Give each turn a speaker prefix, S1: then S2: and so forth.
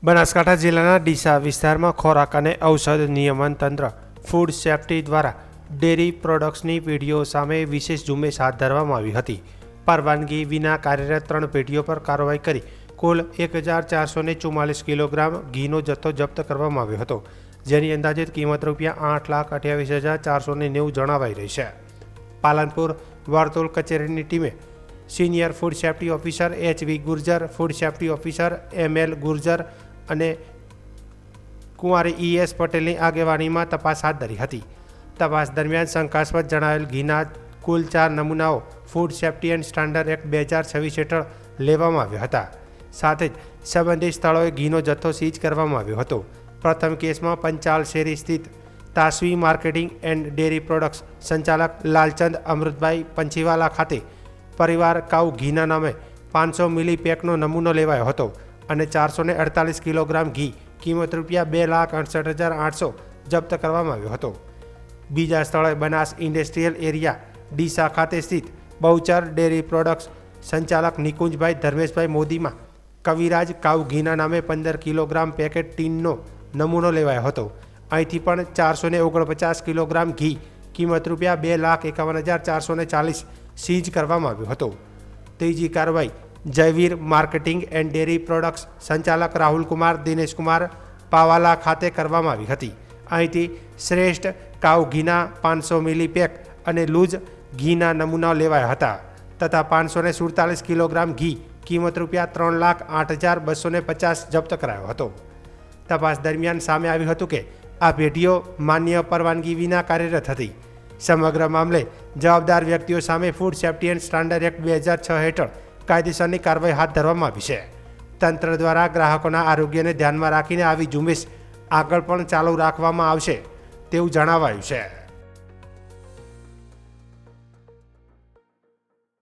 S1: બનાસકાંઠા જિલ્લાના ડીસા વિસ્તારમાં ખોરાક અને ઔષધ નિયમન તંત્ર ફૂડ સેફ્ટી દ્વારા ડેરી પ્રોડક્ટ્સની પેઢીઓ સામે વિશેષ ઝુંબેશ હાથ ધરવામાં આવી હતી. પરવાનગી વિના કાર્યરત 3 પેઢીઓ પર કાર્યવાહી કરી કુલ 1444 કિલોગ્રામ ઘીનો જથ્થો જપ્ત કરવામાં આવ્યો હતો, જેની અંદાજિત કિંમત ₹8,28,490 જણાવાઈ રહી છે. પાલનપુર વર્તુળ કચેરીની ટીમે senior food safety officer HV Gurjar, food safety officer ML Gurjar અને કુંવારી ES પટેલની આગેવાનીમાં તપાસ હાથ ધરી હતી. તપાસ દરમિયાન શંકાસ્પદ જણાવેલ ઘીના કુલ 4 નમૂનાઓ food safety and standard act 2026 હેઠળ લેવામાં આવ્યા હતા. સાથે જ સંબંધિત સ્થળોએ ઘીનો જથ્થો સીઝ કરવામાં આવ્યો હતો. પ્રથમ કેસમાં પંચાલ શેરી સ્થિત તાસવી માર્કેટિંગ એન્ડ ડેરી પ્રોડક્ટ્સ સંચાલક લાલચંદ અમૃતભાઈ પંચીવાલા ખાતે પરિવાર કાઉ ઘીના નામે 500 મિલી પેકનો નમૂનો લેવાયો હતો અને 448 કિલોગ્રામ ઘી કિંમત ₹2,68,800 જપ્ત કરવામાં આવ્યો હતો. બીજા સ્થળે બનાસ ઇન્ડસ્ટ્રીયલ એરિયા ડીસા ખાતે સ્થિત બહુચર ડેરી પ્રોડક્ટ્સ સંચાલક નિકુંજભાઈ ધર્મેશભાઈ મોદીમાં કવિરાજ કાઉ ઘીના નામે 15 કિલોગ્રામ પેકેટ ટીનનો નમૂનો લેવાયો હતો. અહીંથી પણ 449 કિલોગ્રામ ઘી કિંમત ₹2,51,440 સીઝ કરવામાં આવ્યો હતો. ત્રીજી કાર્યવાહી Jayveer marketing and dairy products સંચાલક રાહુલકુમાર દિનેશકુમાર પાવાલા ખાતે કરવામાં આવી હતી. અહીંથી શ્રેષ્ઠ કાઉ ઘીના 500 મિલી પેક અને લૂઝ ઘીના નમૂના લેવાયા હતા તથા 547 કિલોગ્રામ ઘી કિંમત ₹3,08,250 જપ્ત કરાયો હતો. તપાસ દરમિયાન સામે આવ્યું હતું કે આ પેઢીઓ માન્ય પરવાનગી વિના કાર્યરત હતી. સમગ્ર મામલે જવાબદાર વ્યક્તિઓ સામે food safety and standard act 2006 હેઠળ કાયદેસરની કાર્યવાહી હાથ ધરવામાં આવી છે. તંત્ર દ્વારા ગ્રાહકોના આરોગ્યને ધ્યાનમાં રાખીને આવી ઝુંબેશ આગળ પણ ચાલુ રાખવામાં આવશે તેવું જણાવાયું છે.